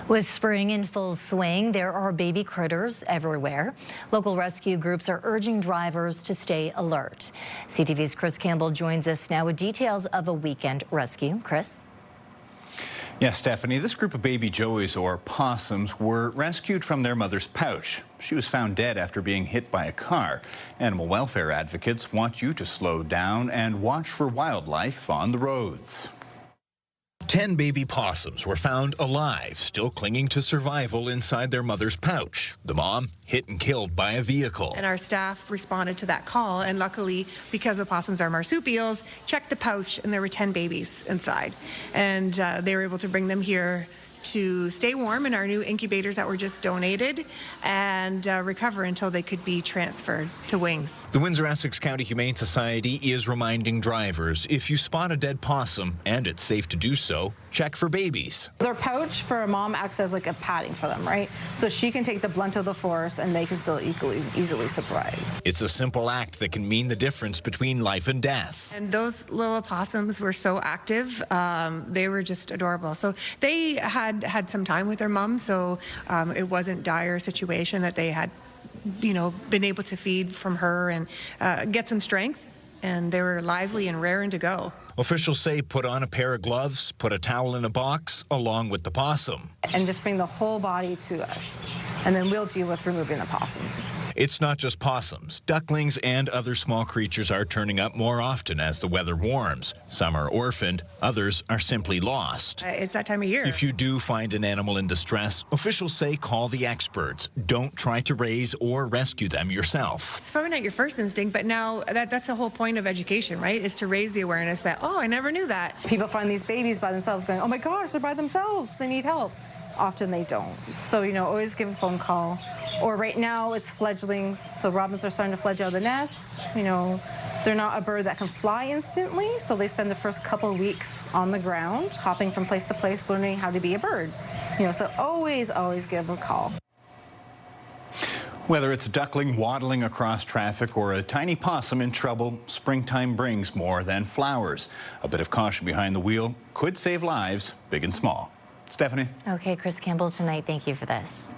With spring in full swing, there are baby critters everywhere. Local rescue groups are urging drivers to stay alert. CTV's Chris Campbell joins us now with details of a weekend rescue. Chris? Yes, Stephanie, this group of baby joeys, or possums, were rescued from their mother's pouch. She was found dead after being hit by a car. Animal welfare advocates want you to slow down and watch for wildlife on the roads. 10 baby possums were found alive, still clinging to survival inside their mother's pouch. The mom hit and killed by a vehicle. And our staff responded to that call, and luckily, because opossums are marsupials, checked the pouch, and there were 10 babies inside. And they were able to bring them here to stay warm in our new incubators that were just donated and recover until they could be transferred to Wings. The Windsor Essex County Humane Society is reminding drivers, if you spot a dead possum, and it's safe to do so, check for babies. Their pouch for a mom acts as like a padding for them, right? So she can take the blunt of the force and they can still easily survive. It's a simple act that can mean the difference between life and death. And those little opossums were so active. They were just adorable. So they had some time with their mom, so it wasn't dire situation that they had, been able to feed from her and get some strength. And they were lively and raring to go. Officials say put on a pair of gloves, put a towel in a box along with the possum. And just bring the whole body to us. And then we'll deal with removing the possums. It's not just possums. Ducklings and other small creatures are turning up more often as the weather warms. Some are orphaned, others are simply lost. It's that time of year. If you do find an animal in distress, officials say call the experts. Don't try to raise or rescue them yourself. It's probably not your first instinct, but now that's the whole point of education, right? Is to raise the awareness that, oh, I never knew that. People find these babies by themselves going, oh my gosh, they're by themselves, they need help. Often they don't. So, always give a phone call. Or right now it's fledglings, so robins are starting to fledge out of the nest. They're not a bird that can fly instantly, so they spend the first couple of weeks on the ground, hopping from place to place, learning how to be a bird. So always give them a call. Whether it's a duckling waddling across traffic or a tiny possum in trouble, springtime brings more than flowers. A bit of caution behind the wheel could save lives, big and small. Stephanie? Okay, Chris Campbell tonight, thank you for this.